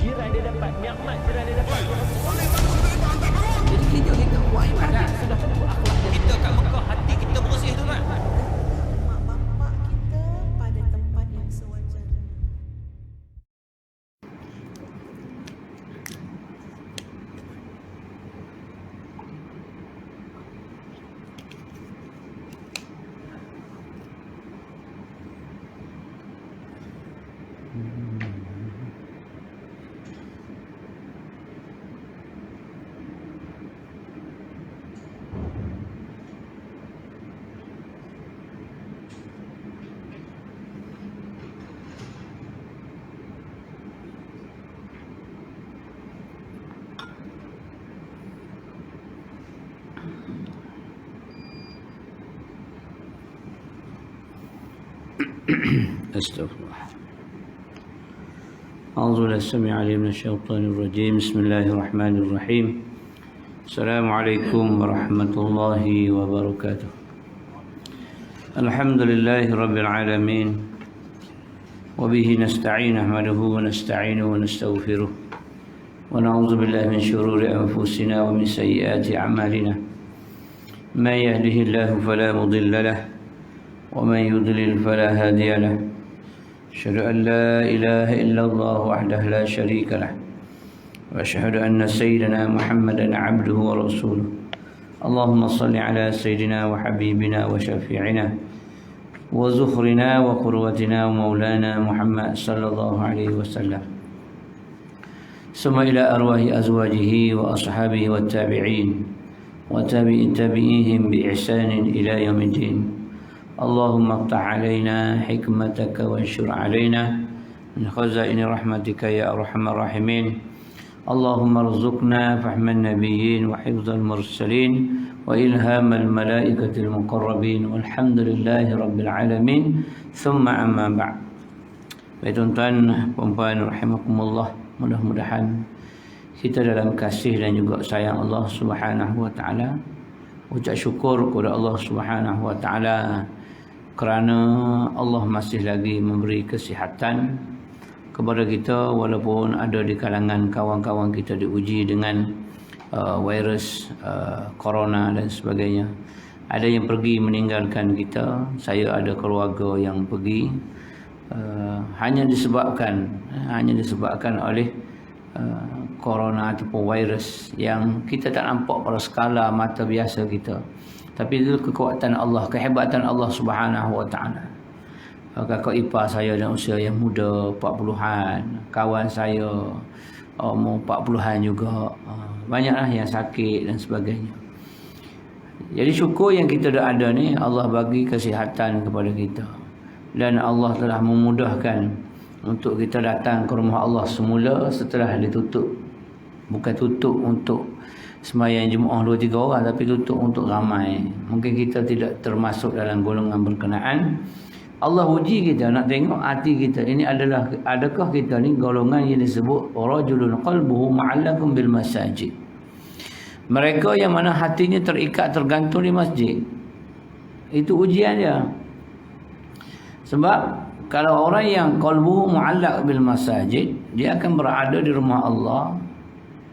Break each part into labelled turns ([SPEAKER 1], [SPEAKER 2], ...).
[SPEAKER 1] jiran dia dapat, nikmat jiran dia dapat.
[SPEAKER 2] Jadi kita buat ibadat.
[SPEAKER 1] Sudah tentu akhlak dia. Kita kat Mekah, hati kita bersih tu kan.
[SPEAKER 3] Mak bapak kita pada tempat yang sewajarnya.
[SPEAKER 2] Astaghfirullah. أعوذ بالله السميع العليم من الشيطان الرجيم. بسم الله الرحمن الرحيم. السلام عليكم ورحمة الله وبركاته. الحمد لله رب العالمين، وبه نستعين نحمده ونستعينه ونستغفره، ونعوذ بالله من شرور أنفسنا ومن سيئات أعمالنا. من يهده الله فلا مضل له، ومن يضلل فلا هادي له. أشهد أن لا إله إلا الله وحده لا شريك له، وأشهد أن سيدنا محمدا عبده ورسوله. اللهم صل على سيدنا وحبيبنا وشفيعنا وزخرنا وقروتنا ومولانا محمد صلى الله عليه وسلم، ثم إلى أرواح أزواجه وأصحابه والتابعين وتابعيهم بإحسان إلى يوم الدين. اللهم افتح علينا حكمتك وانشر علينا من خزائن رحمتك يا أرحم الراحمين. اللهم ارزقنا فهم النبيين وحفظ المرسلين وإلهام الملائكة المقربين، والحمد لله رب العالمين. ثم أما بعد. Baik tuan-tuan, puan-puan rahimakumullah, mudah-mudahan kita dalam kasih dan juga sayang Allah Subhanahu wa taala, ucap syukur kepada Allah Subhanahu wa taala kerana Allah masih lagi memberi kesihatan kepada kita, walaupun ada di kalangan kawan-kawan kita diuji dengan virus corona dan sebagainya. Ada yang pergi meninggalkan kita. Saya ada keluarga yang pergi hanya disebabkan oleh corona ataupun virus yang kita tak nampak pada skala mata biasa kita. Tapi itu kekuatan Allah, kehebatan Allah Subhanahu wa taala. Kakak ipar saya dan usia yang muda, 40-an, kawan saya umur 40-an juga. Banyaklah yang sakit dan sebagainya. Jadi syukur yang kita dah ada ni, Allah bagi kesihatan kepada kita. Dan Allah telah memudahkan untuk kita datang ke rumah Allah semula setelah ditutup. Bukan tutup untuk sembahyang Jumaat 2-3 orang, tapi tutup untuk ramai. Mungkin kita tidak termasuk dalam golongan berkenaan. Allah uji kita, nak tengok hati kita ini adakah kita ni golongan yang disebut rajulun qalbuhu ma'allakum bil masajid. Mereka yang mana hatinya terikat, tergantung di masjid. Itu ujian dia. Sebab kalau orang yang qalbuhu mu'allaq bil masajid, dia akan berada di rumah Allah,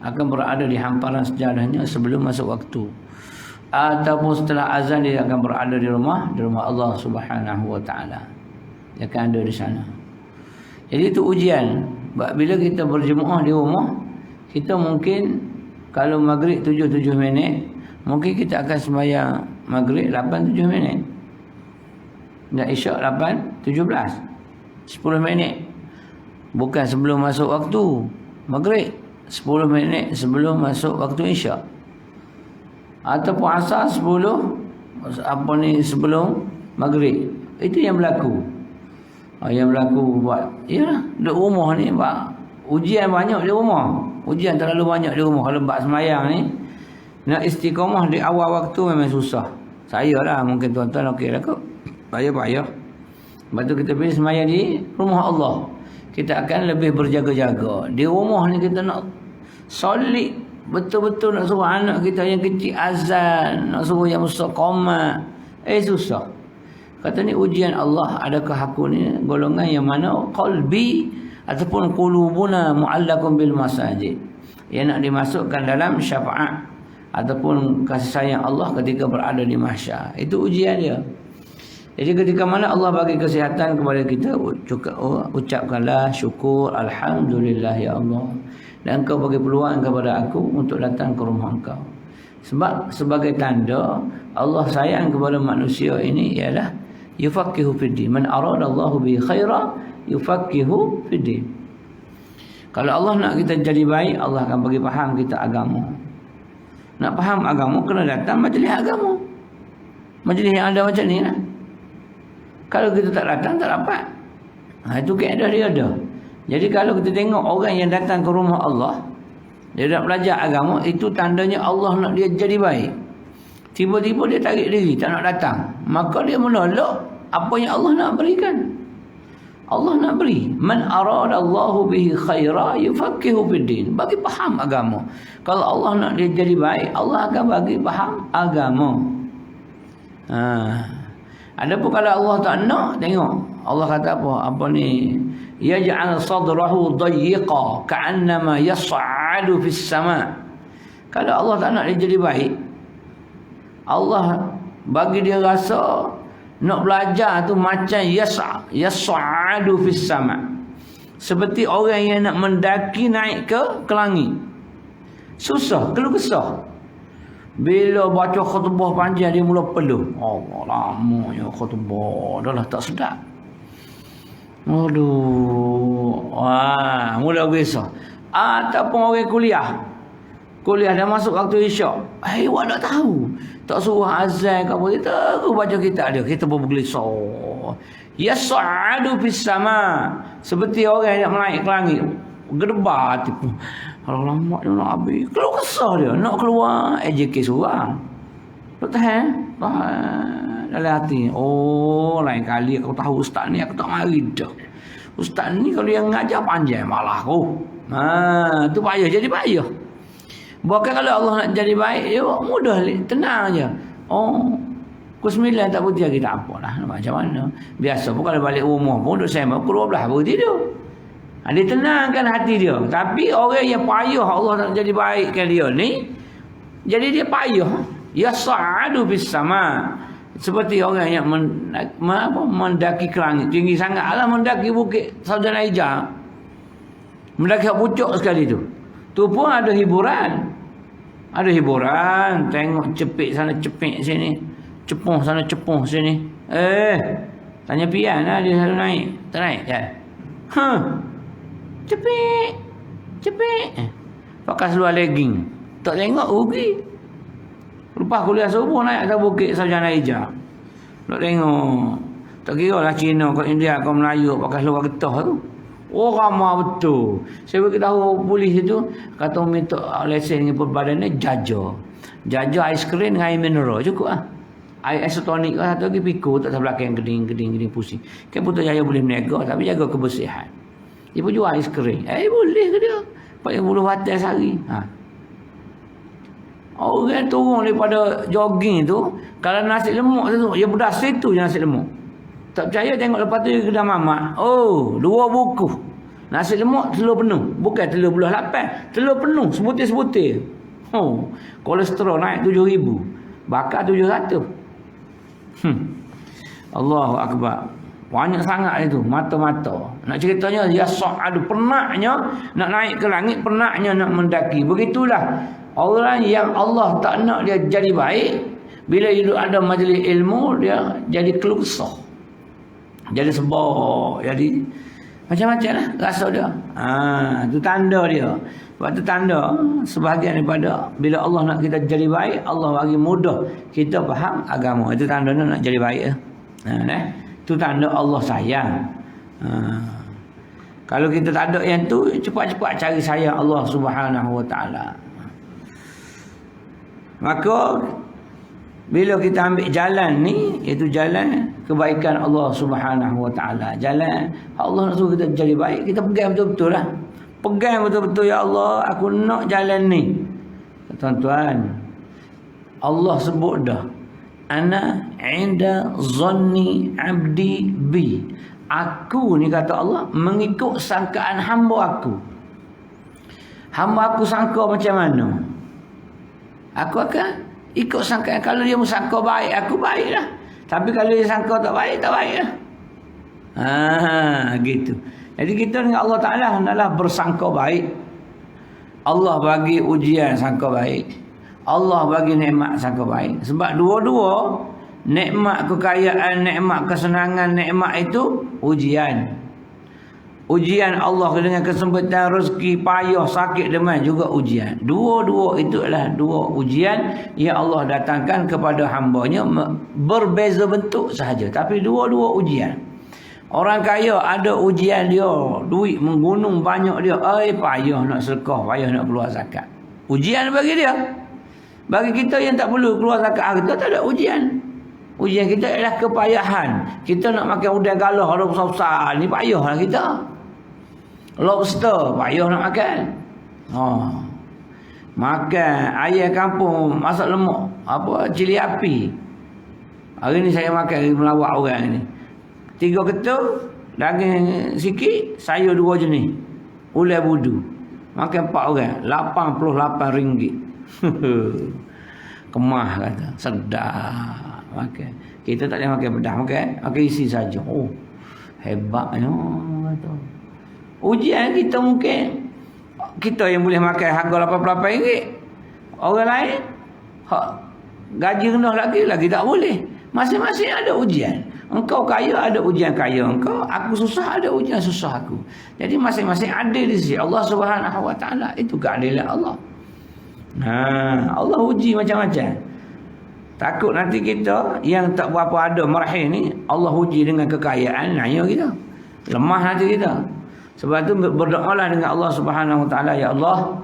[SPEAKER 2] akan berada di hamparan sejadahnya sebelum masuk waktu, ataupun setelah azan dia akan berada di rumah Allah Subhanahu wa taala. Dia akan ada di sana. Jadi itu ujian. Bila kita berjemaah di rumah, kita mungkin kalau maghrib 7 minit, mungkin kita akan sembahyang maghrib 8-7 minit. Dan isyak 8-17. 10 minit. Bukan sebelum masuk waktu maghrib. 10 minit sebelum masuk waktu isyak. Ataupun asar 10 sebelum maghrib. Itu yang berlaku. Yang berlaku buat yalah, di rumah ni buat ujian banyak di rumah. Ujian terlalu banyak di rumah. Kalau buat sembahyang ni nak istiqamah di awal waktu memang susah. Saya lah, mungkin tuan-tuan okey lah kot. Payah. Lepas tu kita pergi sembahyang di rumah Allah, kita akan lebih berjaga-jaga. Di rumah ni kita nak solid, betul-betul nak suruh anak kita yang kecil azan, nak suruh yang besar qomat, susah. Kata ni ujian Allah, adakah aku ni golongan yang mana qalbi ataupun qulubuna mu'allaqun bil masajid, yang nak dimasukkan dalam syafaat ataupun kasih sayang Allah ketika berada di mahsyar. Itu ujian dia. Jadi ketika mana Allah bagi kesihatan kepada kita, ucapkanlah syukur, alhamdulillah ya Allah, dan Engkau bagi peluang kepada aku untuk datang ke rumah Engkau. Sebab sebagai tanda Allah sayang kepada manusia ini ialah yufaqihu fiddin. Man aradallahu bi khaira yufaqihu fiddin. Kalau Allah nak kita jadi baik, Allah akan bagi faham kita agama. Nak faham agama, kena datang majlis agama. Majlis yang ada macam ni lah. Kalau kita tak datang, tak dapat. Itu kaedah dia ada. Jadi kalau kita tengok orang yang datang ke rumah Allah, dia nak belajar agama, itu tandanya Allah nak dia jadi baik. Tiba-tiba dia tarik diri, tak nak datang, maka dia menolak apa yang Allah nak berikan. Allah nak beri, man aradallahu bihi khaira yufaqihu fiddin, bagi faham agama. Kalau Allah nak dia jadi baik, Allah akan bagi faham agama. Adapun kalau Allah tak nak, tengok Allah kata apa ni, yaj'al sadrahu dayyiqa ka'annama yas'adu fis sama'. Kalau Allah tak nak dia jadi baik, Allah bagi dia rasa nak belajar tu macam yas'adu fis sama', seperti orang yang nak mendaki naik ke langit. Susah, keluh kesah. Bila baca khutbah panjang dia mula peluh. Allah, lamanya khutbah, dah lah tak sedap. Aduh, mula kisah. Ataupun orang kuliah dah masuk waktu isyak, awak tak tahu, tak suruh azan ke apa, kita terus baca kitab dia, kita pun bergelisah. Yas'adu fis sama', seperti orang yang naik ke langit, gedebar tipu. Kalau lama dia nak habis, keluar kesah dia, nak keluar AJK seorang. Tak tahan dalam hati. Oh, lain kali aku tahu ustaz ni, aku tak mari dah. Ustaz ni kalau yang ngajar panjang malah aku. Tu payah, jadi payah. Bukan kalau Allah nak jadi baik, dia mudah, tenang aja. Pukul 9 tak putih lagi, tak apalah, macam mana. Biasa pun kalau balik rumah pun duduk sembang, pukul 12 baru tidur. Dia tenangkan hati dia. Tapi orang yang payah Allah nak jadi baikkan dia ni, jadi dia payah. Yas'adu bis sama', seperti orang yang mendaki ke langit. Tinggi sangatlah mendaki bukit Sarjana Hijau. Mendaki pucuk sekali tu. Tu pun ada hiburan. Ada hiburan. Tengok cepik sana cepik sini, cepuh sana cepuh sini. Tanya pian lah, dia selalu naik. Tak naik je. Cepik. Pakai seluar legging. Tak tengok rugi. Lepas kuliah subuh naik atas bukit Sarjana Hijau. Tak tengok. Tak kira lah Cina ke India ke Melayu pakai seluar getah tu. Ramah betul. Saya beritahu polis itu, kata minta lesen dengan perbadannya jaja aiskrim dengan air mineral cukup lah. Air isotonik lah, satu lagi piku tak belakang geding pusing. Kan Putrajaya boleh meniaga tapi jaga kebersihan. Dia pun jual aiskrim. Boleh ke dia? 40 batal sehari. Orang turun daripada jogging tu, kalau nasi lemak tu, dia pedas situ je nasi lemak. Tak percaya tengok lepas tu dia kedai mamak. 2 buku. Nasi lemak telur penuh. Bukan telur belah 8. Telur penuh, sebutir-sebutir. Kolesterol naik 7,000. Bakar 700. Allahu Akbar. Banyak sangat itu, mata-mata. Nak ceritanya, yas'adu, penatnya nak naik ke langit, penatnya nak mendaki. Begitulah orang yang Allah tak nak dia jadi baik, bila hidup ada majlis ilmu, dia jadi keluh kesah, jadi sebab, jadi macam-macam lah rasa dia. Itu tanda dia. Sebab itu tanda sebahagian daripada bila Allah nak kita jadi baik, Allah bagi mudah kita faham agama. Itu tanda nak jadi baik. Itu tanda Allah sayang. Kalau kita tak ada yang tu, cepat-cepat cari sayang Allah Subhanahu Wa Taala. Maka bila kita ambil jalan ni, iaitu jalan kebaikan Allah Subhanahu Wa Taala, jalan Allah nak suruh kita jadi baik, kita pegang betul-betul lah. Pegang betul-betul, ya Allah, aku nak jalan ni. Tuan-tuan, Allah sebut dah, ana inda zanni abdi bi. Aku ni kata Allah mengikut sangkaan hamba aku. Hamba aku sangka macam mana, aku akan ikut sangkaan. Kalau dia sangka baik, aku baiklah. Tapi kalau dia sangka tak baik, tak baiklah. Gitu. Jadi kita dengan Allah Ta'ala hendaklah bersangka baik. Allah bagi ujian sangka baik, Allah bagi nikmat sangka baik. Sebab dua-dua, nikmat kekayaan, nikmat kesenangan, nikmat itu ujian. Ujian Allah dengan kesempitan rezeki, payah, sakit, demam juga ujian. Dua-dua itu adalah dua ujian yang Allah datangkan kepada hamba-Nya, berbeza bentuk sahaja, tapi dua-dua ujian. Orang kaya ada ujian dia, duit menggunung banyak dia, payah nak sedekah, payah nak keluar zakat. Ujian bagi dia. Bagi kita yang tak perlu keluar zakat, kita tak ada ujian. Ujian kita adalah kepayahan. Kita nak makan udang galah ada besar-besar, ni payahlah kita. Lobster payah nak makan. Makan ayam kampung masak lemak, cili api. Hari ni saya makan melawak orang ni. 3 ketul, daging sikit, sayur 2 jenis. Ulai budu. Makan 4 orang, RM88. Kemah kata, sedap makan. Kita tak boleh makan pedas, makan isi saja. Hebatnya kata. Ujian kita mungkin kita yang boleh makan harga RM88. Orang lain gaji rendah lagi tak boleh. Masing-masing ada ujian. Engkau kaya, ada ujian kaya engkau. Aku susah, ada ujian susah aku. Jadi masing-masing adil di sisi Allah Subhanahu Wa Taala. Itu keadilan Allah. Allah uji macam-macam. Takut nanti kita yang tak berapa ada marahil ni, Allah uji dengan kekayaan nanya kita. Lemah nanti kita. Sebab tu berdoalah dengan Allah Subhanahu Wa Taala, ya Allah,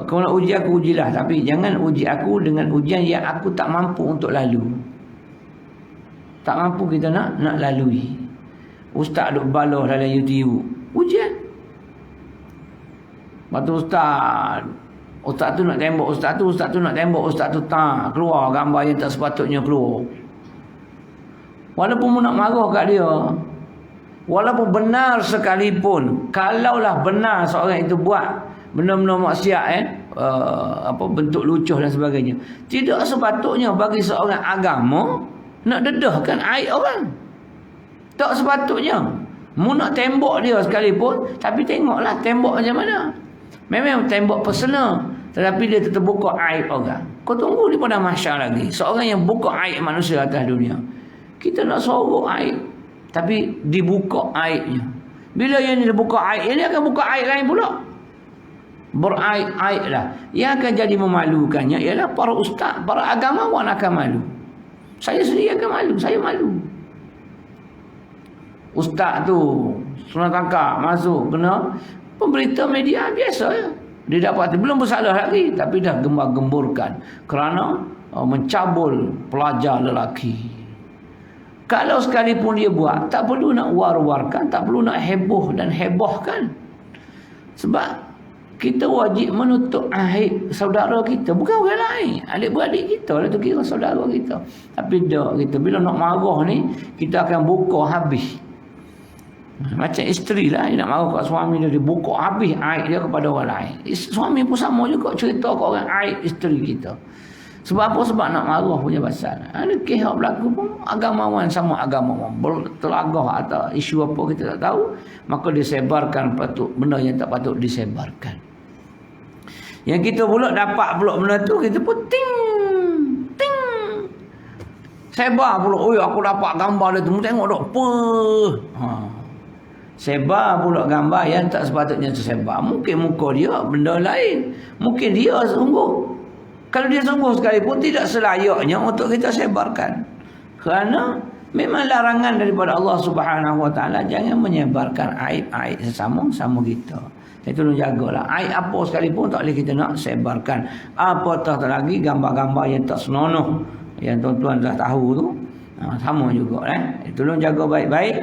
[SPEAKER 2] kau nak uji aku, ujilah, tapi jangan uji aku dengan ujian yang aku tak mampu untuk lalu. Tak mampu kita nak lalui. Ustaz duk baloh dalam YouTube, ujian. Lepas tu Ustaz tu nak tembak Ustaz tu nak tembak Ustaz tu, tak keluar gambar yang tak sepatutnya keluar. Walaupun mu nak marah kat dia, walaupun benar sekalipun, kalaulah benar seorang itu buat benda-benda maksiat, bentuk lucuh dan sebagainya, tidak sepatutnya bagi seorang agama nak dedahkan aib orang. Tak sepatutnya. Mu nak tembak dia sekalipun, tapi tengoklah tembak macam mana. Memang tembak personal, tetapi dia tetap buka aib orang. Kau tunggu di pada mahsyar lagi, seorang yang buka aib manusia atas dunia. Kita nak sorok aib, tapi dibuka aibnya. Bila yang dia buka aib, dia akan buka aib lain pula. Beraib-aib lah. Yang akan jadi memalukannya ialah para ustaz, para agamawan akan malu. Saya sendiri akan malu, saya malu. Ustaz tu sunat tangkap masuk kena pemberita media biasa ya. Dia dapat belum bersalah lagi, tapi dah gembar-gemburkan kerana mencabul pelajar lelaki. Kalau sekalipun dia buat, tak perlu nak war-warkan, tak perlu nak heboh dan hebohkan. Sebab kita wajib menutup aib saudara kita, bukan orang lain, adik-beradik kita lah tu kira saudara kita. Tapi dak kita bila nak marah ni, kita akan buka habis. Macam isteri lah, dia nak marah kat suami dia, dia buka habis aib dia kepada orang lain. Suami pun sama juga cerita kat orang aib isteri kita. Sebab apa? Sebab nak marah punya pasal. Ada kes berlaku pun, agamawan sama agamawan bertelagah atau isu apa kita tak tahu, maka disebarkan benda yang tak patut disebarkan. Yang kita pula dapat pula benda tu, kita pun ting sebar pula. Aku dapat gambar dia tu, tengok dok apa. Sebar pula gambar yang tak sepatutnya tersebar. Mungkin muka dia benda lain, mungkin dia sungguh. Kalau dia sungguh sekalipun, tidak selayaknya untuk kita sebarkan. Kerana memang larangan daripada Allah Subhanahu Wa Taala, jangan menyebarkan aib-aib sesama kita. Jadi tolong jagalah. Aib apa sekalipun tak boleh kita nak sebarkan. Apatah lagi gambar-gambar yang tak senonoh, yang tuan-tuan dah tahu tu, sama juga. Tolong jaga baik-baik.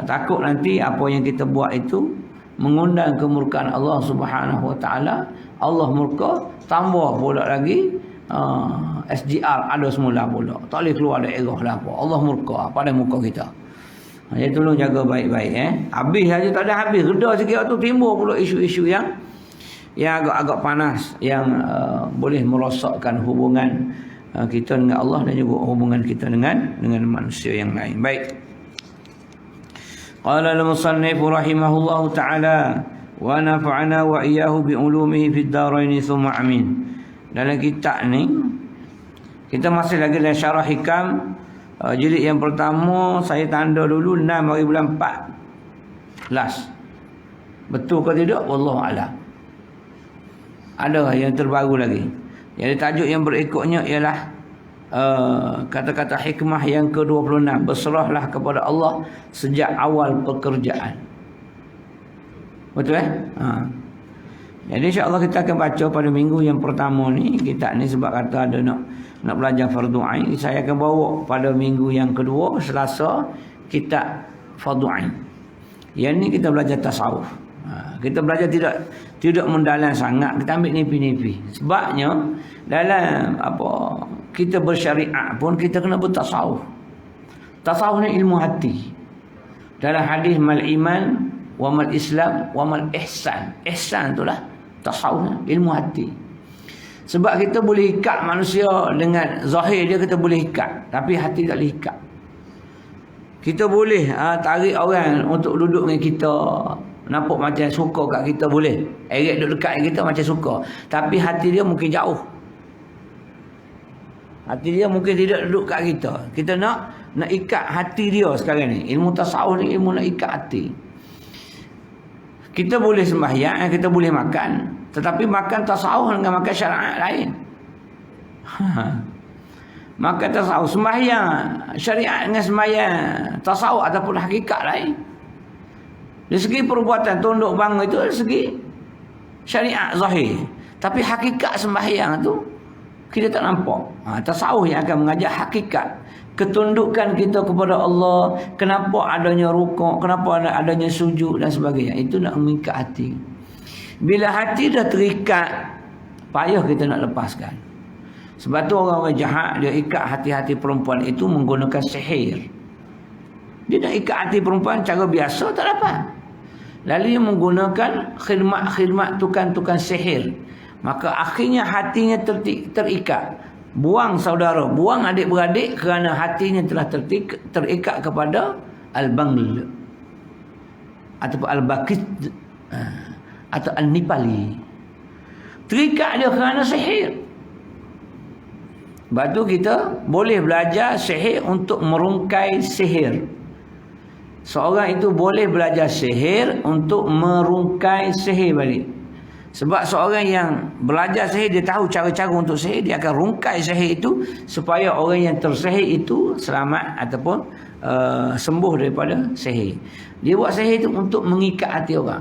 [SPEAKER 2] Takut nanti apa yang kita buat itu mengundang kemurkaan Allah Subhanahu Wa Taala. Allah murka, tambah pula lagi SGR ada semula pula. Tak boleh keluar daerah lah apa. Allah murka pada muka kita. Jadi tolong jaga baik-baik. Habis saja tak ada habis. Reda sikit waktu timbul pula isu-isu yang agak-agak panas, yang boleh merosakkan hubungan kita dengan Allah dan juga hubungan kita dengan manusia yang lain. Baik. Qala al-musannif rahimahullahu taala wa nafa'ana wa iyyahu bi ulumihi fid dharain tsumma amin. Dalam kitab ni kita masih lagi dalam syarah hikam jilid yang pertama. Saya tanda dulu 6 hari bulan 4 last. Betul ke tidak? Wallahu a'lam. Ada yang terbaru lagi. Jadi tajuk yang berikutnya ialah kata-kata hikmah yang ke-26. Berserahlah kepada Allah sejak awal pekerjaan. Betul Jadi insya-Allah kita akan baca pada minggu yang pertama ni kitab ni, sebab kata ada nak belajar fardu ain. Saya akan bawa pada minggu yang kedua, Selasa, kitab fardu ain. Yang ni kita belajar tasawuf. Kita belajar tidak mendalam sangat, kita ambil nipi-nipi. Sebabnya dalam kita bersyariat pun kita kena bertasawuf. Tasawuf ni ilmu hati. Dalam hadis mal iman wa mal islam wa mal ihsan. Ihsan itulah tasawuf, ilmu hati. Sebab kita boleh ikat manusia dengan zahir dia, kita boleh ikat, tapi hati tak boleh ikat. Kita boleh tarik orang untuk duduk dengan kita, nampak macam suka kat kita, boleh. Eret duduk dekat kita macam suka, tapi hati dia mungkin jauh. Hati dia mungkin tidak duduk kat kita. Kita nak ikat hati dia sekarang ni. Ilmu tasawuf ni ilmu nak ikat hati. Kita boleh sembahyang, kita boleh makan, tetapi makan tasawuf dengan makan syariat lain. Makan tasawuf, sembahyang syariat dengan sembahyang tasawuf ataupun hakikat lain. Dari segi perbuatan tunduk bangga itu dari segi syariat zahir, tapi hakikat sembahyang tu kita tak nampak. Tasawuf yang akan mengajar hakikat ketundukan kita kepada Allah, kenapa adanya rukuk, kenapa adanya sujud dan sebagainya. Itu nak mengikat hati. Bila hati dah terikat, payah kita nak lepaskan. Sebab tu orang-orang jahat dia ikat hati-hati perempuan itu menggunakan sihir. Dia nak ikat hati perempuan cara biasa tak dapat. Lalu dia menggunakan khidmat tukang-tukang sihir. Maka akhirnya hatinya terikat. Buang saudara, buang adik-beradik kerana hatinya telah terikat kepada al-bangl ataupun al-bakit atau al-nipali. Terikat dia kerana sihir. Sebab tu kita boleh belajar sihir untuk merungkai sihir. Seorang itu boleh belajar sihir untuk merungkai sihir balik. Sebab seorang yang belajar sihir, dia tahu cara-cara untuk sihir, dia akan rungkai sihir itu supaya orang yang tersihir itu selamat ataupun sembuh daripada sihir. Dia buat sihir itu untuk mengikat hati orang,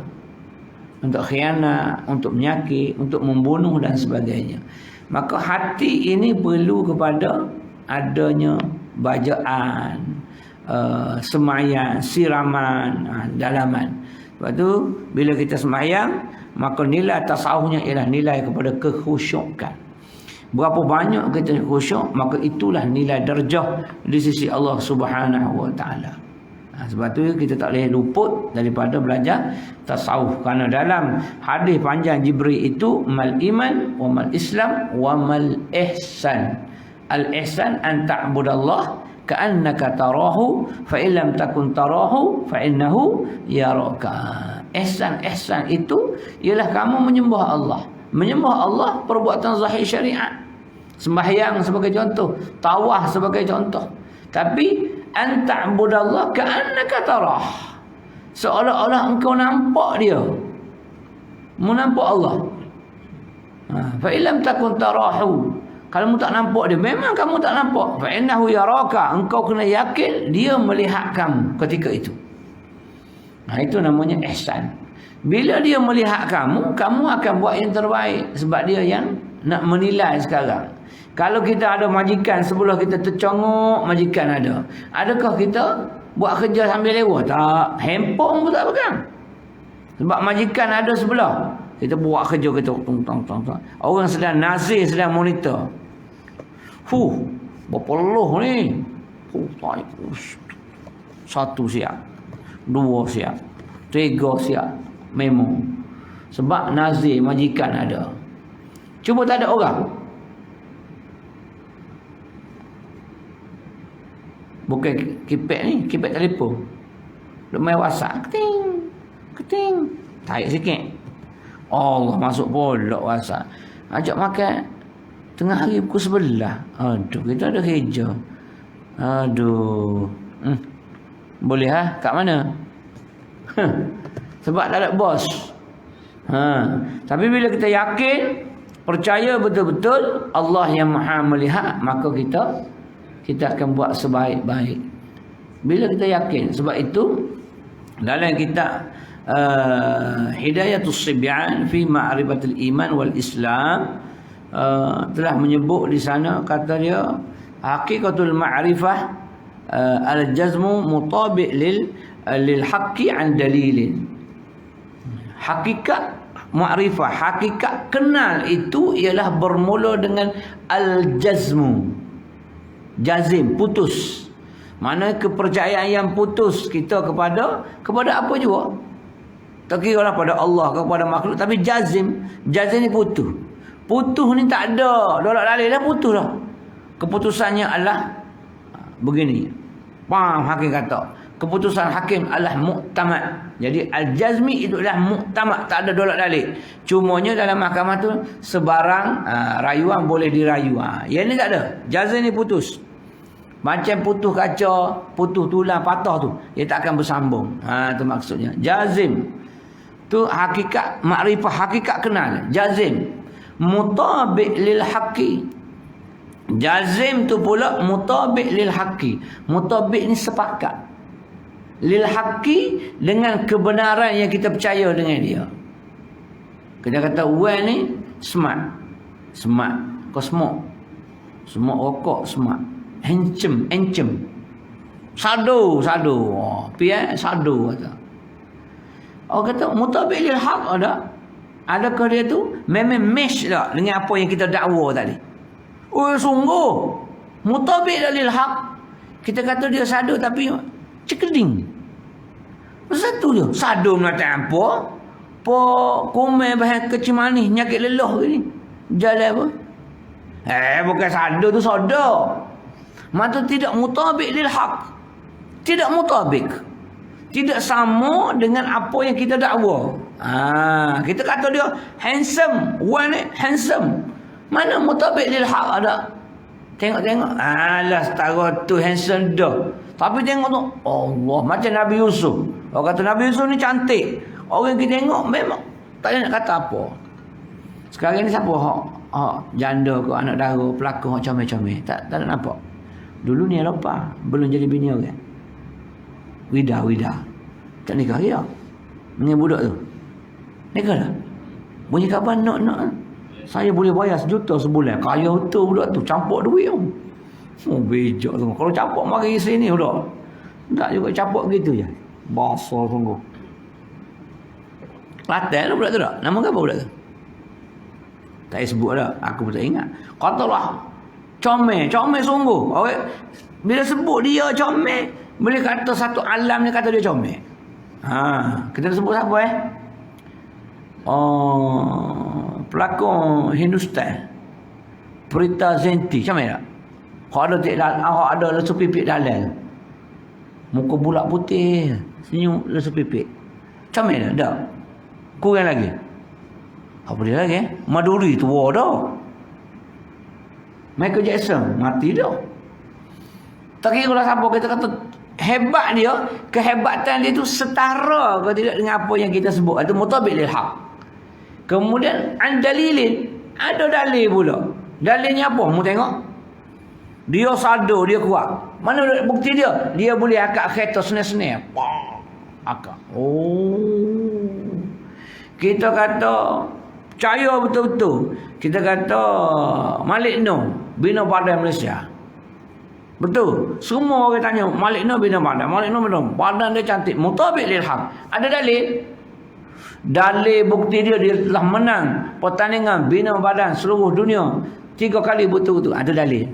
[SPEAKER 2] untuk khianat, untuk menyakit, untuk membunuh dan sebagainya. Maka hati ini perlu kepada adanya bacaan, semayang, siraman, dalaman. Sebab tu bila kita semayang, maka nilai tasawufnya ialah nilai kepada kekhusyukan. Berapa banyak kita khusyuk, maka itulah nilai darjah di sisi Allah Subhanahu wa taala. Sebab tu kita tak boleh luput daripada belajar tasawuf, kerana dalam hadis panjang Jibril itu mal iman wa mal islam wa mal ihsan. Al ihsan an ta'budallah ka'annaka tarahu fa in lam takun tarahu fa innahu yaraka. Ihsan itu ialah kamu menyembah Allah. Menyembah Allah perbuatan zahir syariat. Sembahyang sebagai contoh, tawaf sebagai contoh. Tapi anta'budallah ka'annaka tarah. Seolah-olah engkau nampak dia. Menampak Allah. Fa illam takun tarahu. Kalau kamu tak nampak dia, memang kamu tak nampak. Fa innahu yaraka. Engkau kena yakin dia melihat kamu ketika itu. Itu namanya ihsan. Bila dia melihat kamu, kamu akan buat yang terbaik. Sebab dia yang nak menilai sekarang. Kalau kita ada majikan sebelah kita, tercongok majikan ada. Adakah kita buat kerja sambil lewat? Tak. Handphone pun tak pegang. Sebab majikan ada sebelah. Kita buat kerja kita. Orang sedang nazir, sedang monitor. Berapa loh ni? Satu siap, dua siap, tiga siap, memo. Sebab nazir majikan ada. Cuba tak ada orang. Bukan keypad ni, keypad telefon. Duk main WhatsApp, keting, keting. Tarik sikit. Allah masuk pula WhatsApp. Ajak makan tengah hari pukul 11. Aduh, kita ada kerja. Aduh. Boleh kat mana? Sebab tak ada bos. Tapi bila kita yakin, percaya betul-betul Allah yang Maha melihat, maka kita akan buat sebaik-baik. Bila kita yakin. Sebab itu dalam kitab Hidayatus Sibyan fi Ma'rifatil Iman wal Islam telah menyebut di sana, kata dia, haqiqatul ma'rifah al-jazmu mutabi' lil haqqi an dalilin. Hakikat ma'rifah, hakikat kenal itu ialah bermula dengan al-jazmu. Jazim, putus. Mana kepercayaan yang putus kita kepada apa juga. Tak kira lah pada Allah, kepada makhluk, tapi jazim. Jazim ni putus. Putus ni tak ada dolak dalil dah, putus dah. Keputusannya adalah begini. Hakim kata, keputusan hakim adalah muktamad. Jadi al-jazmi itu adalah muktamad, tak ada dolak dalil. Cumanya dalam mahkamah tu sebarang rayuan boleh dirayu. Yang ni tak ada. Jazim ni putus. Macam putus kaca, putus tulang patah tu, dia tak akan bersambung. Tu maksudnya. Jazim tu hakikat makrifah, hakikat kenal. Jazim mutabi' lil haqqi. Jazim tu pula mutabi' lil haqqi. Mutabi' ni sepakat. Lil haqqi, dengan kebenaran yang kita percaya dengan dia. Kita kata well ni smart. Smart. Kau smoke. Smoke rokok smart. Encem. Sado. Sado kata. Orang kata mutabi' lil haq ada. Adakah dia tu memang mesh tak dengan apa yang kita dakwa tadi? Oh sungguh mutabi' lil haq. Kita kata dia sado tapi cekeding. Satu je. Sado mengatakan apa? Kumai bahan kecil manis, nyakit lelah ni. Jalan apa? Bukan sado tu soda. Maka tidak mutabik lil haq. Tidak mutabik. Tidak sama dengan apa yang kita dakwa. Kita kata dia handsome, one handsome. Mana mutabik lil haq ada? Tengok. Alah setara tu handsome dah. Tapi tengok tu, Allah, macam Nabi Yusuf. Orang kata Nabi Yusuf ni cantik. Orang kita tengok memang tak nak kata apa. Sekarang ni siapa janda ke anak dara, pelakon comel-comel. Tak nak nampak. Dulu ni lupa, belum jadi bini orang. Wida. Tak nikah dia. Dengan budak tu. Nikah dah. Bunyi kabar nak. Saya boleh bayar 1 juta sebulan. Kaya betul budak tu, campur duit tu. Bejak tu. Kalau campur mari sini budak. Tak juga campur begitu je. Basah sungguh. Kelantan tu budak tu tak? Nama apa budak tu? Tak payah sebut dah. Aku pun tak ingat. Katalah comel sungguh. Bila sebut dia comel, boleh kata satu alam ni kata dia comel. Kita sebut siapa pelakon Hindustan, Prita Zinti, comel tak? Hak ada lesu pipik dalam. Muka bulat putih, senyum lesu pipik. Comel tak? Kurang lagi. Apa dia lagi? Maduri tua dah. Michael Jackson mati dah. Tak kira lah siapa kita kata hebat dia, kehebatan dia tu setara ke tidak dengan apa yang kita sebut. Itu mutabik lil haq. Kemudian andalilin, ada dalil pula. Dalilnya apa? Mu tengok. Dia sado, dia kuat. Mana bukti dia? Dia boleh akak kereta senang-senang. Akak. Kita kata percaya betul-betul. Kita kata Malik Noh bina badan Malaysia. Betul. Semua orang tanya Malik Noh bina badan. Malik Noh bina badan dia cantik. Mutabik lil haq. Ada dalil. Dalil bukti dia telah menang pertandingan bina badan seluruh dunia 3 kali betul-betul. Ada dalil.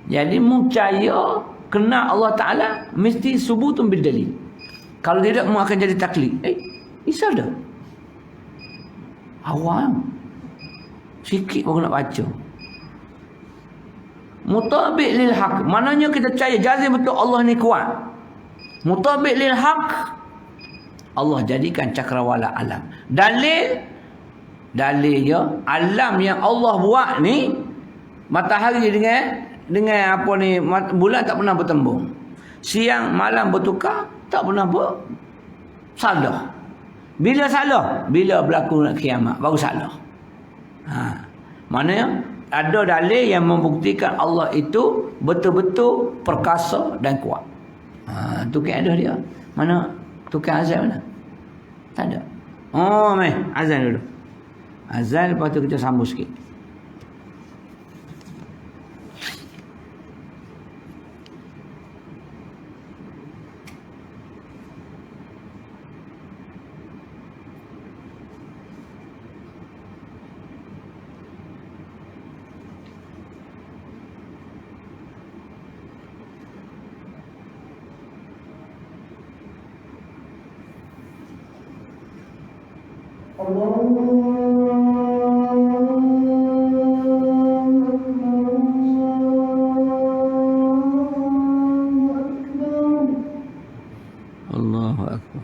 [SPEAKER 2] Jadi percaya kenal Allah Ta'ala mesti subutun bidalil. Kalau tidak mu akan jadi taklid. Isa dah. Awam. Sikit baru nak baca. Mutabik lil haq. Maknanya kita percaya jazim betul Allah ni kuat. Mutabik lil haq. Allah jadikan cakrawala alam. Dalilnya alam yang Allah buat ni, matahari dengan apa ni, bulan tak pernah bertembung. Siang malam bertukar, tak pernah salah. Bila salah? Bila berlaku nak kiamat baru salah. Maknanya ada dalil yang membuktikan Allah itu betul-betul perkasa dan kuat. Tukar ada dia. Mana tukar azan mana? Tak ada. Oh, meh, azan dulu. Azan, lepas tu kita sambung sikit. Allahu Akbar.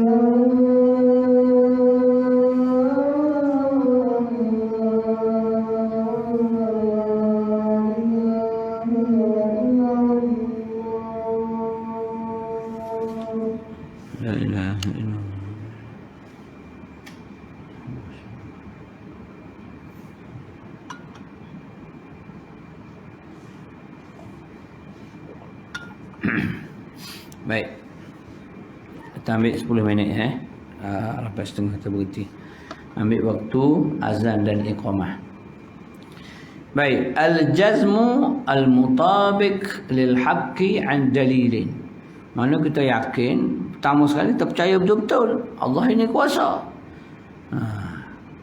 [SPEAKER 2] La ilaha illallah. Baik. Kita ambil 10 minit lepas setengah kita berhenti. Ambil waktu azan dan iqamah. Baik, al-jazmu al-mutabiq lil haqqi an dalilin. Mana kita yakin, pertama sekali kita percaya betul-betul Allah ini kuasa.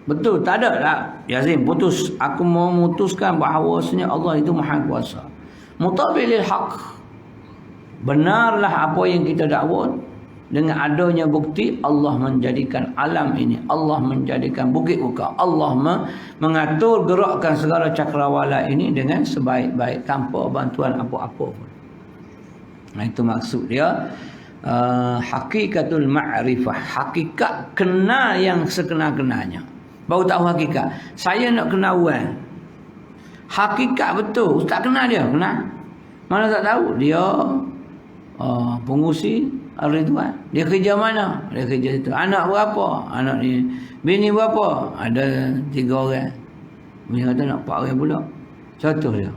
[SPEAKER 2] Betul, tak ada lah Yazim putus. Aku mau memutuskan bahawasanya Allah itu maha kuasa. Mutabiq lil haqq. Benarlah apa yang kita dakwa. Dengan adanya bukti Allah menjadikan alam ini, Allah menjadikan bukit buka, Allah mengatur gerakkan segala cakrawala ini dengan sebaik-baik tanpa bantuan apa-apa pun. Nah, itu maksud dia hakikatul ma'rifah, hakikat kenal yang sekenal-kenalnya. Baru tahu hakikat. Saya nak kenal orang, hakikat betul ustaz kenal dia, kenal. Mana tak tahu dia pengurusi Ridwan. Dia kerja mana? Dia kerja situ. Anak berapa? Anak ni. Bini berapa? Ada 3 orang. Bini kata nak 4 orang pula. Contoh dia.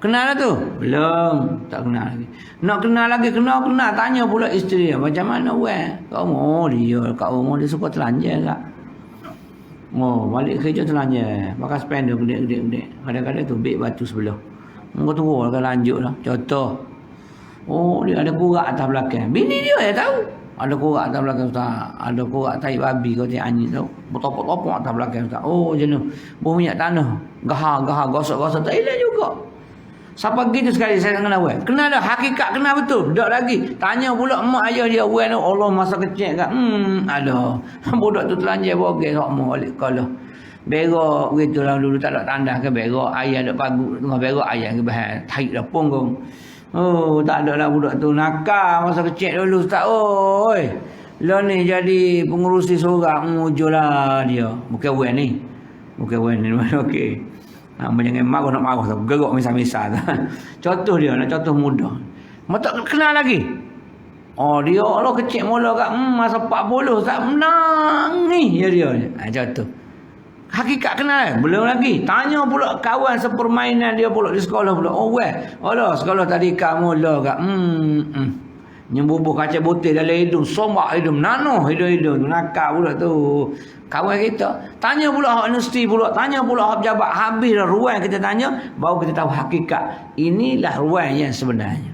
[SPEAKER 2] Kenal lah tu? Belum. Tak kenal lagi. Nak kenal lagi. Kenal. Tanya pula isteri dia. Macam mana orang? Kau mau dia. Kat rumah dia suka telanjang tak? Oh, balik kerja telanjang. Pakai spender gede-gede. Kadang-kadang tu beg batu sebelah. Kau turun kan lanjut lah. Contoh. Oh, dia ada kurak atas belakang. Bini dia tahu. Ada kurak atas belakang ustaz. Ada kurak tai babi kau tengok anjing tahu. Bertopok-topok atas belakang ustaz. Oh, jenuh. Bau minyak tanah. Gahar, gosok-gosok. Tak hilang juga. Siapa gitu sekali saya nak kenal orang. Kenal dah. Hakikat kenal betul. Tak lagi. Tanya pula mak ayah dia. Orang tu Allah masa kecil kan. Ada. Budak tu telanjang bogel. Sok mau balik kalau. Berak begitu lah dulu tak ada tanda ke berak. Ayah ada pagu. Tengah berak ayah ke bahan. Tarik dah punggung. Oh, tak ada lah budak tu nakal masa kecil dulu ustaz. Oi. Lah ni jadi pengurusi seorang mujulah dia. Bukan orang ni. Okey. Jangan marah nak marah tu. Gerak misal-misal. Contoh dia, nak contoh mudah. Mata kenal lagi. Oh, dia Allah kecil mula kat masa 40 tak menang ni dia. Contoh. Hakikat kenal belum lagi. Tanya pula kawan sepermainan dia pula di sekolah pula. Oh weh. Allah sekolah tadi kamu lah kak. Nyembubuh kaca butir dalam hidung, sombak hidung, nano hidung tu nakal pula tu. Kawan kita tanya pula hak universiti pula, tanya pula hak pejabat. Habis dah ruang kita tanya, baru kita tahu hakikat. Inilah ruang yang sebenarnya.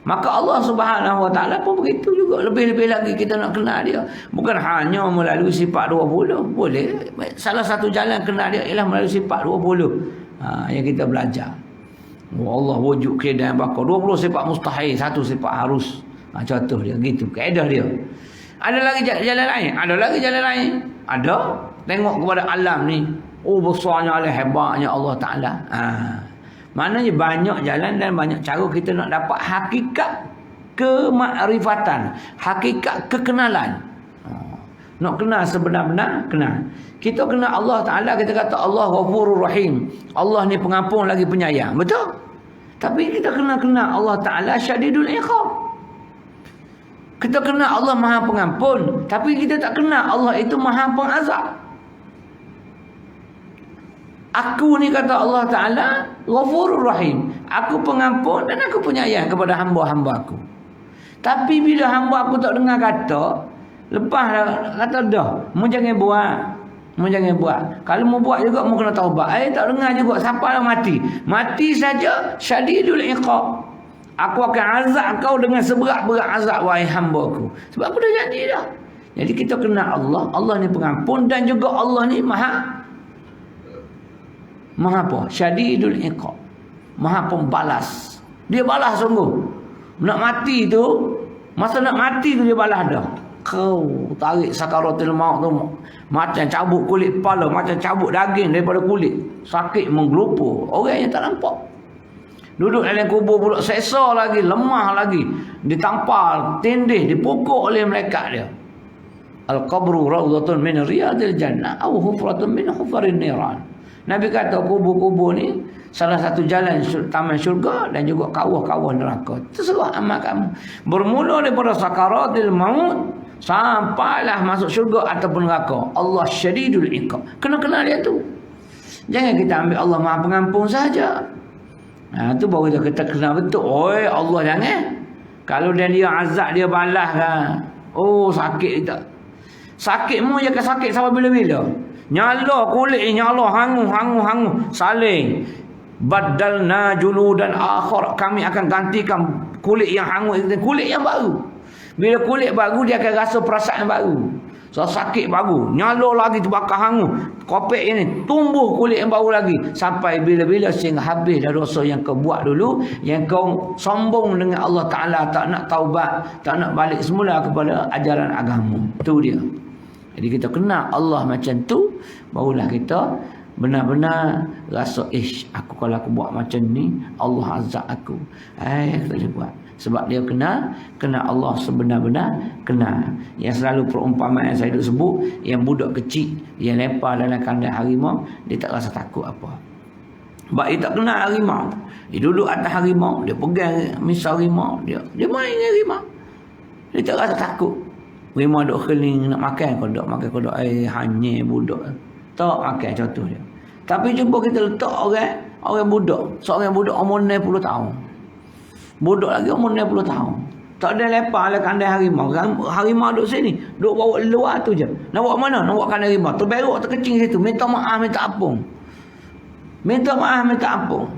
[SPEAKER 2] Maka Allah Subhanahu Wa Taala pun begitu juga. Lebih-lebih lagi kita nak kenal dia. Bukan hanya melalui sifat 20. Boleh. Salah satu jalan kenal dia ialah melalui sifat 20. Yang kita belajar. Allah wujud keadaan bakar. 20 sifat mustahil. 1 sifat harus. Contoh dia. Gitu. Kaedah dia. Ada lagi jalan lain? Ada. Tengok kepada alam ni. Oh besarnya Allah, hebatnya Allah Ta'ala. Maknanya banyak jalan dan banyak cara kita nak dapat hakikat kemakrifatan, hakikat kekenalan. Nak kenal sebenar-benar, kenal. Kita kenal Allah Ta'ala, kita kata Allah Ghafurur Rahim. Allah ni pengampun lagi penyayang. Betul? Tapi kita kenal Allah Ta'ala Syadidul Iqab. Kita kenal Allah Maha Pengampun, tapi kita tak kenal Allah itu Maha Pengazab. Aku ni kata Allah Ta'ala Ghafurur Rahim. Aku pengampun dan aku penyayang kepada hamba-hamba aku. Tapi bila hamba aku tak dengar kata, lepas kata dah, mu jangan buat. Kalau mu buat juga mu kena taubat. Tak dengar juga, siapa lah mati. Mati saja Syadidul Iqab. Aku akan azab kau dengan seberat-berat azab wahai hamba aku. Sebab aku dah janji dah. Jadi kita kenal Allah. Allah ni pengampun dan juga Allah ni Maha apa? Syadidul Iqab. Maha pembalas. Dia balas sungguh. Nak mati tu, masa nak mati tu dia balas dah. Kau tarik sakaratul maut tu macam cabut kulit kepala, macam cabut daging daripada kulit. Sakit menggelupur. Orang yang tak nampak. Duduk dalam kubur pula seksa lagi, lemah lagi, ditampal, tindih, dipukul oleh malaikat dia. Al-qabru rawdatun min riyadil jannah aw hufratun min hufarin niran. Nabi kata kubur-kubur ni salah satu jalan taman syurga dan juga kawah-kawah neraka. Terserah amal kamu. Bermula daripada sakaratil maut sampailah masuk syurga ataupun neraka. Allah syadidul iqab. Kena-kena dia tu. Jangan kita ambil Allah Maha Pengampun saja. Tu baru kita kena betul. Oi, Allah jangan. Kalau dia azab dia balas kan. Oh, sakit tak. Sakit mu je ke sakit sampai bila-bila. Nyala kulit nyala hangu. Saling. Badalna juludan akhar. Kami akan gantikan kulit yang hangus dengan kulit yang baru. Bila kulit baru dia akan rasa perasaan baru. So sakit baru, nyala lagi terbakar hangus. Kopek ini tumbuh kulit yang baru lagi sampai bila-bila sehingga habis dah dosa yang kau buat dulu, yang kau sombong dengan Allah Taala, tak nak taubat, tak nak balik semula kepada ajaran agama. Tu dia. Jadi kita kenal Allah macam tu, barulah kita benar-benar rasa aku kalau aku buat macam ni Allah azab aku. Aku tak boleh buat. Sebab dia kena Allah sebenar-benar kena. Yang selalu perumpamaan yang saya duk sebut, yang budak kecil yang lempar dalam kandang harimau, dia tak rasa takut apa. Sebab dia tak kenal harimau. Dia duduk atas harimau, dia pegang misal harimau, dia main dengan harimau. Dia tak rasa takut. Harimau duk keling nak makan, kau duk hanya budak. Tak makan contoh dia. Tapi cuba kita letak orang budak. Seorang budak umur 60 tahun. Budak lagi umur 60 tahun. Tak ada lepas oleh kandang harimau. Harimau duduk sini. Duduk bawa luar tu je. Nak bawa mana? Nak bawa kandang harimau. Terberuk, terkecing situ. Minta maaf, minta ampun. Minta maaf, minta ampun.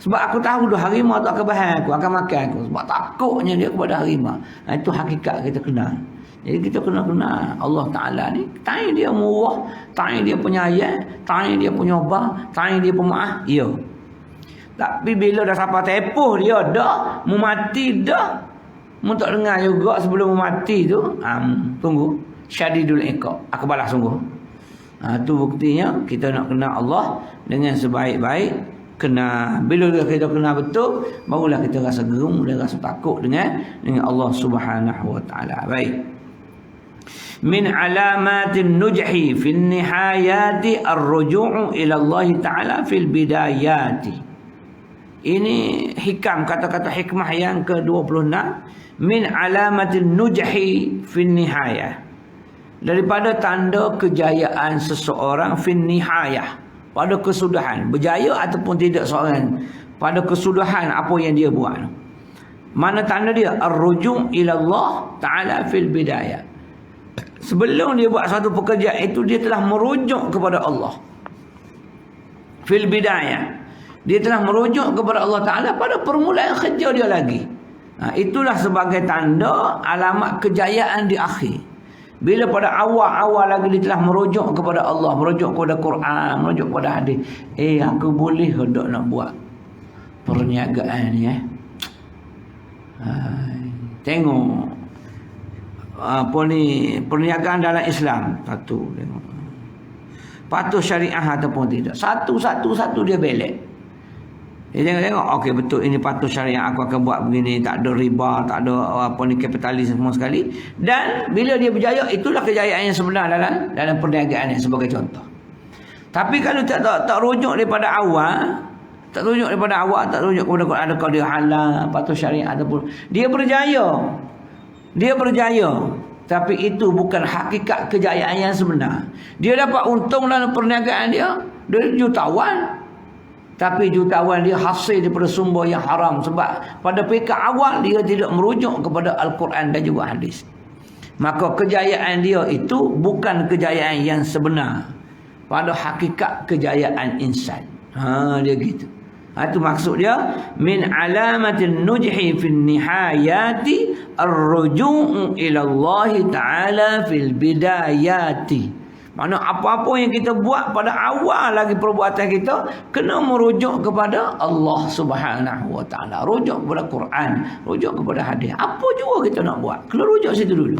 [SPEAKER 2] Sebab aku tahu dah harimau tak akan bahan aku, akan makan aku. Sebab takutnya dia kepada harimau. Itu hakikat kita kenal. Jadi kita kena kenal Allah Ta'ala ni. Tanya dia murah, tanya dia penyayang, tanya dia penyobah, tanya dia pemaaf. Ya. Tapi bila dah sampai tepuh dia dah, mu mati dah. Mu tak dengar juga sebelum mu mati tu. Tunggu. Syadidul iqab. Aku balas sungguh. Tu buktinya kita nak kenal Allah dengan sebaik-baik kenal. Bila kita kenal betul, barulah kita rasa gerung dan rasa takut dengan Allah Subhanahu wa taala. Baik. Min alamatin nujhi fil nihayati ar-ruju' ila Allah taala fil bidayati. Ini hikam, kata-kata hikmah yang ke-26. Min alamatin nujhi fin nihayah. Daripada tanda kejayaan seseorang fin nihayah, pada kesudahan. Berjaya ataupun tidak seorang, pada kesudahan apa yang dia buat. Mana tanda dia? Ar-ruju' ila Allah Ta'ala fil bidayah. Sebelum dia buat satu pekerjaan itu, dia telah merujuk kepada Allah. Fil bidayah. Dia telah merujuk kepada Allah Ta'ala pada permulaan kerja dia lagi. Itulah sebagai tanda alamat kejayaan di akhir. Bila pada awal-awal lagi dia telah merujuk kepada Allah, merujuk kepada Quran, merujuk kepada hadis. Aku boleh ke tak nak buat perniagaan ni tengok apa ni perniagaan dalam Islam. Satu tengok patuh syariah ataupun tidak. Satu dia belek. Dia tengok, okey betul ini patuh syariah, aku akan buat begini, tak ada riba, tak ada apa ni kapitalis semua sekali. Dan bila dia berjaya, itulah kejayaan yang sebenar dalam perniagaan ni sebagai contoh. Tapi kalau tak rujuk daripada awal, tak rujuk kepada Quran, adakah dia halal, patuh syariah ataupun dia berjaya. Tapi itu bukan hakikat kejayaan yang sebenar. Dia dapat untung dalam perniagaan dia jutawan. Tapi jutawan dia hasil daripada sumber yang haram. Sebab pada peringkat awal dia tidak merujuk kepada Al-Quran dan juga hadis. Maka kejayaan dia itu bukan kejayaan yang sebenar. Pada hakikat kejayaan insan. Dia gitu. Itu maksud dia. Min alamatin nujhi fin nihayati ar-ruju' ila Allah Ta'ala fil bidayati. Mana apa-apa yang kita buat pada awal lagi perbuatan kita kena merujuk kepada Allah Subhanahu wa taala, rujuk kepada Quran, rujuk kepada hadis. Apa juga kita nak buat, kena rujuk situ dulu.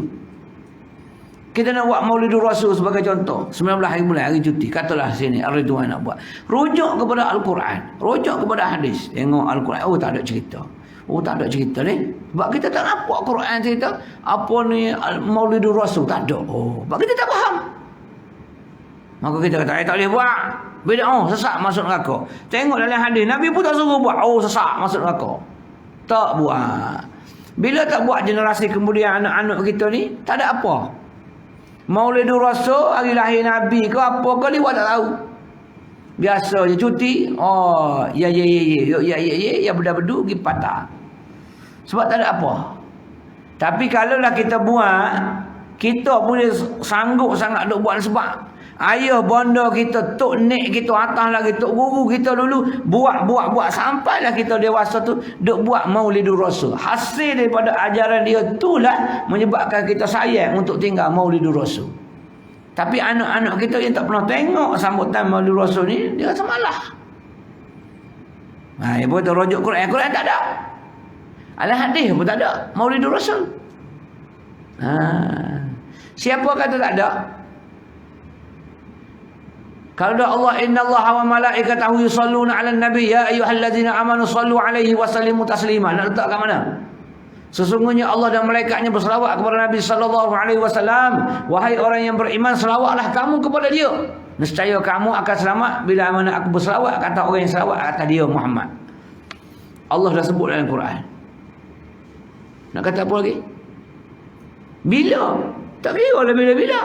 [SPEAKER 2] Kita nak buat Maulidur Rasul sebagai contoh. 19 hari bulan, hari cuti. Katalah sini, Ar-Ridwan nak buat. Rujuk kepada Al-Quran. Rujuk kepada hadis. Tengok Al-Quran. Oh, tak ada cerita. Oh, tak ada cerita ni. Sebab kita tak nampak Quran cerita. Apa ni Maulidur Rasul. Tak ada. Oh, sebab kita tak faham. Maka kita kata, tak boleh buat. Bid'ah, sesat masuk neraka. Tengok dalam hadis. Nabi pun tak suruh buat. Oh, sesat masuk neraka. Tak buat. Bila tak buat, generasi kemudian anak-anak kita ni, tak ada apa. Maulidur Rasul, hari lahir Nabi ke apa ke, dia buat tak tahu. Biasa je cuti. Oh, ya, berdu pergi patah. Sebab tak ada apa. Tapi kalaulah kita buat, kita boleh sanggup sangat duk buat sebab ayah bonda kita, tok nek kita atas lagi, tok guru kita dulu buat sampailah kita dewasa tu duk buat Maulidur Rasul. Hasil daripada ajaran dia itulah menyebabkan kita sayang untuk tinggal Maulidur Rasul. Tapi anak-anak kita yang tak pernah tengok sambutan Maulidur Rasul ni, dia rasa malah. Nah, ibu tu rujuk Quran tak ada. Al-Hadis pun tak ada Maulidur Rasul. Siapa kata tak ada? Kalau Allah, innallaha wa malaikatahu yusalluna 'alan nabi ya ayyuhallazina amanu sallu 'alaihi wa sallimu taslima. Nak letak kat mana? Sesungguhnya Allah dan malaikatnya berselawat kepada Nabi sallallahu alaihi wasallam. Wahai orang yang beriman, selawatlah kamu kepada dia. Nescaya kamu akan selamat bila mana aku berselawat kata orang yang selawat kata dia Muhammad. Allah dah sebut dalam Quran. Nak kata apa lagi? Bila? Tak kira lah bila-bila.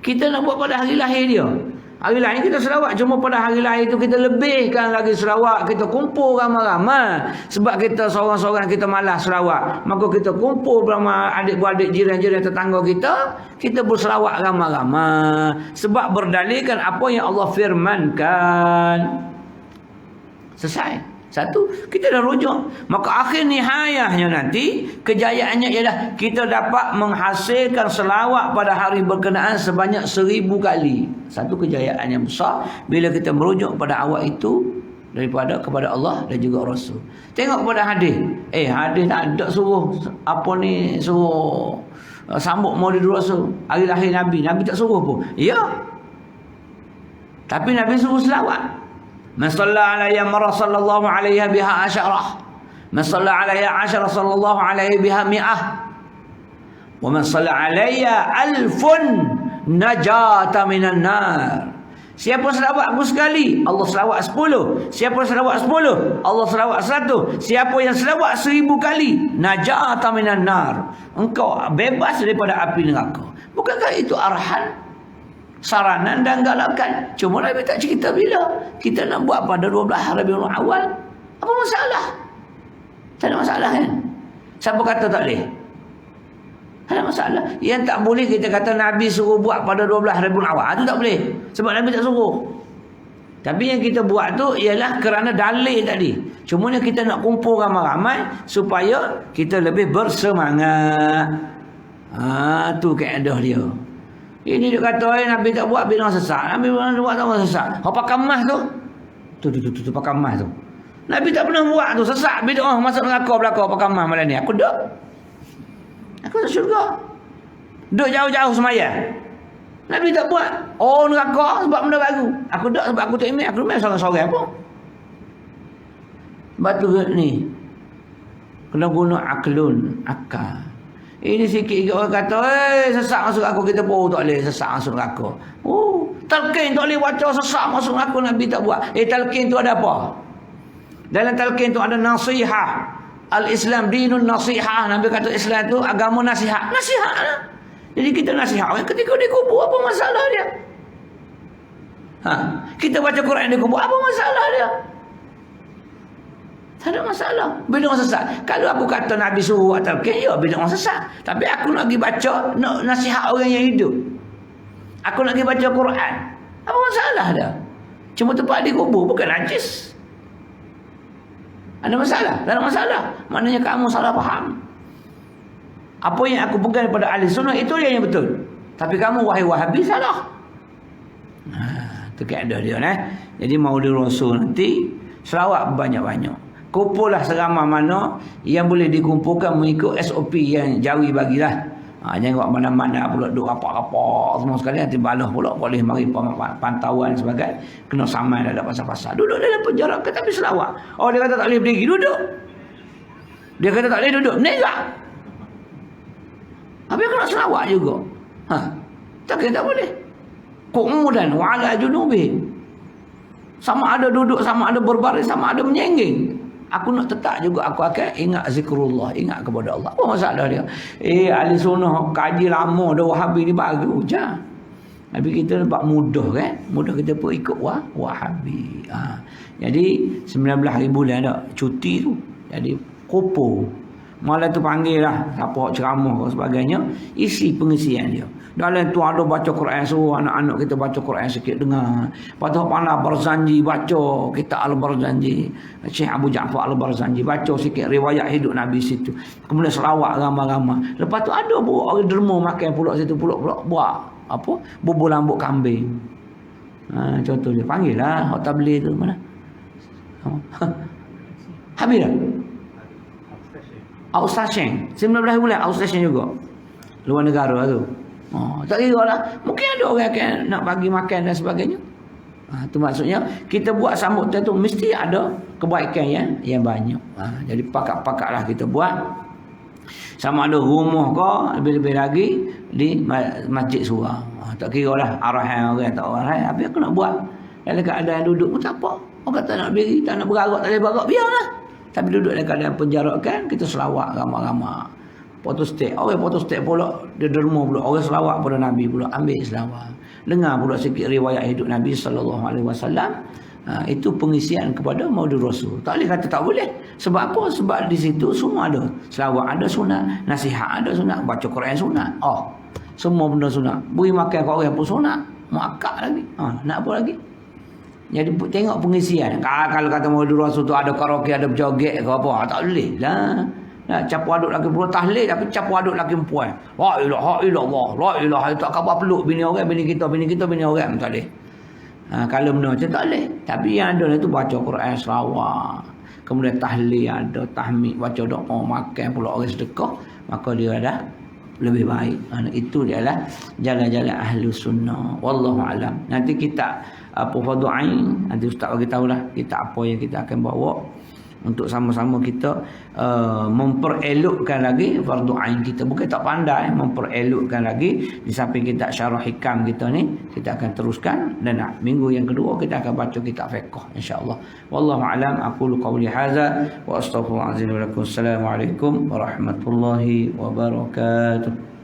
[SPEAKER 2] Kita nak buat pada hari lahir dia. Hari lahir kita selawat, cuma pada hari lahir itu kita lebihkan lagi selawat. Kita kumpul ramai-ramai. Sebab kita seorang-seorang kita malas selawat. Maka kita kumpul bersama adik-beradik jiran-jiran tetangga kita. Kita berselawat ramai-ramai. Sebab berdalilkan apa yang Allah firmankan. Selesai. Satu, kita dah rujuk. Maka akhir nihayahnya nanti, kejayaannya ialah kita dapat menghasilkan selawat pada hari berkenaan sebanyak 1000 kali. Satu kejayaan yang besar bila kita merujuk pada awal itu daripada kepada Allah dan juga Rasul. Tengok kepada hadis. Hadis tak ada suruh apa ni, suruh sambut Maulidur Rasul, hari lahir Nabi. Nabi tak suruh pun. Ya. Tapi Nabi suruh selawat. Man shalla alayya marra sallallahu alaiha biha asyarah. Man shalla alayya asyarah sallallahu alaihi biha mi'ah. Wa man shalla alayya alfun najata minan nar. Siapa selawat aku sekali, Allah selawat 10. Siapa selawat 10, Allah selawat 100. Siapa yang selawat 1000 kali, najata minan nar. Engkau bebas daripada api neraka. Bukankah itu arahan, saranan dan galakan? Cuma Nabi tak cerita bila. Kita nak buat pada 12 Rabiul Awal. Apa masalah? Tak ada masalah kan? Siapa kata tak boleh? Tak ada masalah. Yang tak boleh kita kata Nabi suruh buat pada 12 Rabiul Awal, itu tak boleh. Sebab Nabi tak suruh. Tapi yang kita buat tu ialah kerana dalil tadi. Cuma kita nak kumpul ramai-ramai supaya kita lebih bersemangat. Tu kaedah dia. Ini dia kata Nabi tak buat bid'ah sesat. Nabi buat tak sesat. Hak pakai emas tu. Tu pakai emas tu. Nabi tak pernah buat tu sesat bid'ah masuk neraka belaka pakai emas malam ni. Aku tak syurga. Duk jauh-jauh semaya. Nabi tak buat. Oh, neraka sebab benda baru. Aku tak, sebab aku tak imej. Aku imej sorang-sorang apa. Batu ni kena guna akal. Ini sikit orang kata, sesak masuk aku, kita pun tak boleh sesak masuk neraka. Talqin tak boleh baca sesak masuk neraka, Nabi tak buat. Talqin tu ada apa? Dalam talqin tu ada nasihah. Al-Islam dinun nasihah. Nabi kata Islam tu agama nasihat. Nasihat lah. Jadi kita nasihat. Ketika dia kubur, apa masalah dia? Kita baca Quran dia kubur, apa masalah dia? Tak ada masalah. Bid'ah sesat. Kalau aku kata Nabi suruh buat talqin, ya bid'ah sesat. Tapi aku nak pergi baca, nak nasihat orang yang hidup. Aku nak pergi baca Quran. Apa masalah dia? Cuma tempat dia kubur, bukan najis. Ada masalah? Tak ada masalah. Maknanya kamu salah faham. Apa yang aku pegang daripada ahli sunnah, itu yang betul. Tapi kamu wahai Wahabi salah. Itu keadaan dia. Jadi Maulidur Rasul nanti selawat banyak-banyak. Kumpullah seramai mana yang boleh dikumpulkan mengikut SOP yang Jawi bagilah. Jangan buat mana-mana pula duk rapak-rapak semua sekali nanti balah pula boleh mari pantauan sebagai kena saman dalam pasal-pasal. Duduk dalam penjara ke tapi selawat. Oh dia kata tak boleh berdiri, duduk. Dia kata tak boleh duduk, menegak. Habis kena selawat juga. Tak kira tak boleh. Qu'udan wa ala junubi. Sama ada duduk, sama ada berbaris, sama ada menyengging. Aku nak tetap juga aku akan ingat zikrullah, ingat kepada Allah. Apa masalah dia? Ahli sunnah kaji lama dah Wahabi ni baru je. Tapi kita nampak mudah kan? Mudah kita pun ikut Wahabi. Jadi 19 bulan dah cuti tu. Jadi kupu. Malam tu panggil lah siapa ceramah dan sebagainya, isi pengisian dia. Dalam tu ada baca Quran, suruh anak-anak kita baca Quran sikit dengar. Lepas tu pandai Barzanji baca kitab Al-Barzanji, Syekh Abu Ja'far Al-Barzanji baca sikit riwayat hidup Nabi situ. Kemudian selawat ramai-ramai. Lepas tu ada orang derma makan pula situ pula buat apa? Bubur lambuk kambing. Contoh dia panggil lah hak tabligh tu mana? Habis dah. Outstation 19 bulan outstation juga luar negara tu. Tak kira lah, mungkin ada orang akan nak bagi makan dan sebagainya. Tu maksudnya kita buat sambutan tu mesti ada kebaikan yang banyak. Jadi pakat-pakat lah kita buat, sama ada rumah ke lebih-lebih lagi di masjid surau. Tak kira lah arahan orang tak arahan, habis aku nak buat dalam keadaan duduk pun tak apa. Orang kata nak berdiri, tak nak bergarak, tak boleh bergarak, biarlah. Tapi duduk dalam keadaan penjarakan, kita selawat ramai-ramai. Photostat. Orang photostat pula, dia derma pula. Orang selawat pada Nabi pula, ambil selawat. Dengar pula sikit riwayat hidup Nabi SAW. Itu pengisian kepada Maulid Rasul. Tak boleh kata tak boleh. Sebab apa? Sebab di situ semua ada. Selawat ada sunat, nasihat ada sunat, baca Quran sunat. Semua benda sunat. Beri makan ke orang pun sunat. Muakkad lagi. Nak apa lagi? Jadi tengok pengisian. Kalau kata Maulid Rasul tu ada karaoke, ada berjoget ke apa, tak boleh lah. Nak campur aduk laki perempuan tahlil tapi campur aduk laki perempuan. La ilaha illallah, la ilaha tak khabar peluk bini orang, bini kita bini orang, tak boleh. Kalau benda macam tak boleh. Tapi yang ada itu baca Quran selawat. Kemudian tahlil ada, tahmid, baca doa, makan pula orang sedekah, maka dia dah lebih baik. Itu dia lah jalan-jalan ahli sunnah. Wallahu alam. Nanti kita fardu ain, nanti ustaz bagi tahulah kita apa yang kita akan bawa untuk sama-sama kita memperelokkan lagi fardu ain kita. Bukan tak pandai, memperelokkan lagi. Di samping kita syarah hikam kita ni, kita akan teruskan, dan minggu yang kedua kita akan baca kitab fiqh insya-Allah. Wallahu alam. Aqulu qawli hadza wa astaghfirullahalazim wa lakum. Assalamualaikum warahmatullahi wabarakatuh.